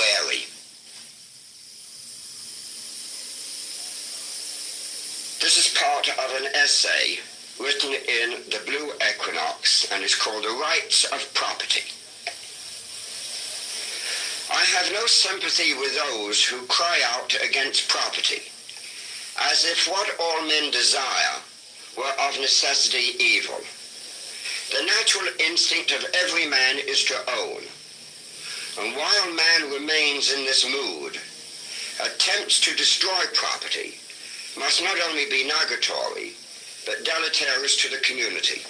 wary. This is part of an essay written in the Blue Equinox and is called The Rights of Property. I have no sympathy with those who cry out against property, as if what all men desire were of necessity evil. The natural instinct of every man is to own, and while man remains in this mood, attempts to destroy property must not only be nugatory, but deleterious to the community.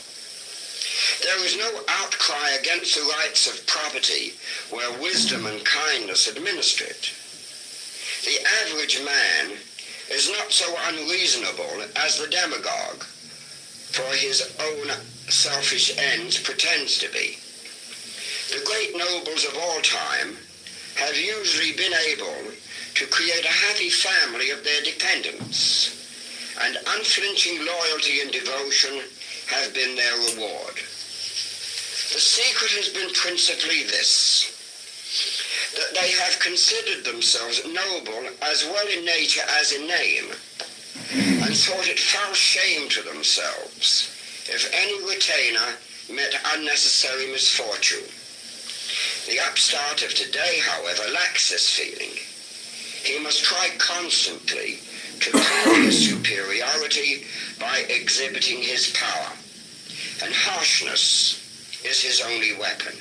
There is no outcry against the rights of property where wisdom and kindness administer it. The average man is not so unreasonable as the demagogue, for his own selfish ends pretends to be. The great nobles of all time have usually been able to create a happy family of their dependents, and unflinching loyalty and devotion have been their reward. The secret has been principally this, that they have considered themselves noble as well in nature as in name, and thought it foul shame to themselves if any retainer met unnecessary misfortune. The upstart of today, however, lacks this feeling. He must try constantly to prove his superiority by exhibiting his power, and harshness is his only weapon.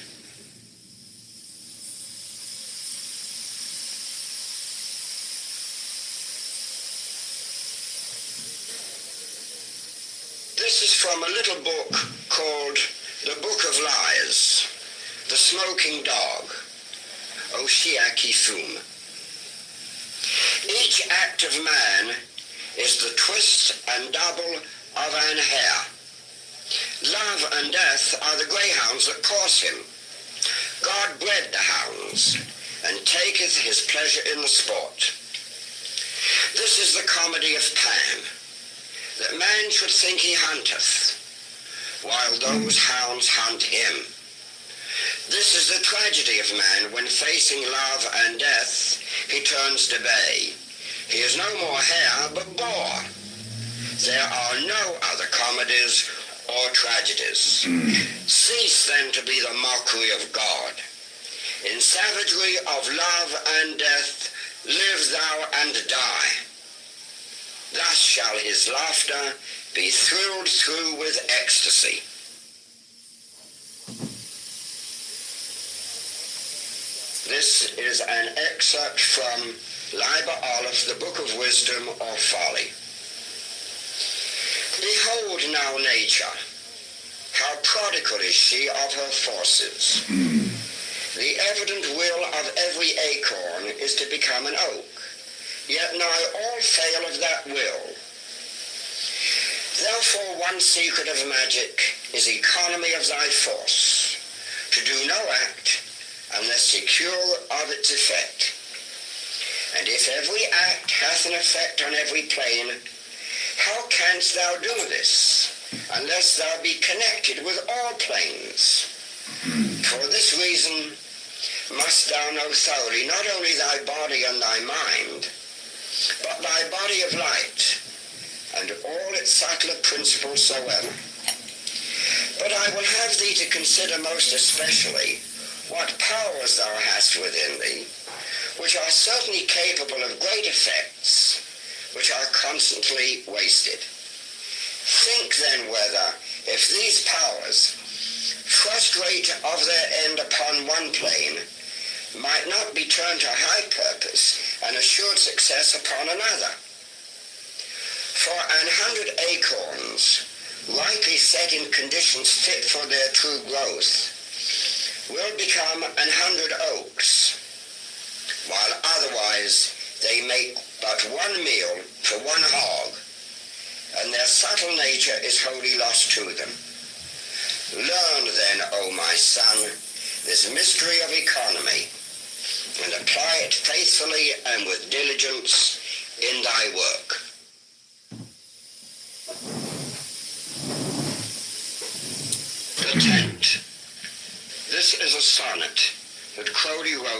This is from a little book called The Book of Lies, The Smoking Dog, Oshiaki Fum. Each act of man is the twist and double of an hare. Love and death are the greyhounds that course him. God bred the hounds, and taketh his pleasure in the sport. This is the comedy of Pan, that man should think he hunteth, while those hounds hunt him. This is the tragedy of man when facing love and death he turns to bay. He is no more hare but boar. There are no other comedies or tragedies. Cease then to be the mockery of God. In savagery of love and death live thou and die. Thus shall his laughter be thrilled through with ecstasy. This is an excerpt from Liber Aleph, the Book of Wisdom or Folly. Behold now nature, how prodigal is she of her forces. The evident will of every acorn is to become an oak, yet nigh all fail of that will. Therefore one secret of magic is economy of thy force, to do no act unless secure of its effect. And if every act hath an effect on every plane, how canst thou do this, unless thou be connected with all planes? For this reason must thou know thoroughly not only thy body and thy mind, but thy body of light, and all its subtler principles soever. But I will have thee to consider most especially what powers thou hast within thee, which are certainly capable of great effects, which are constantly wasted. Think then whether, if these powers, frustrate of their end upon one plane, might not be turned to high purpose and assured success upon another. For 100 acorns, rightly set in conditions fit for their true growth, will become 100 oaks, while otherwise they make but one meal for one hog, and their subtle nature is wholly lost to them. Learn then, O my son, this mystery of economy, and apply it faithfully and with diligence in thy work. The Tent. This is a sonnet that Crowley wrote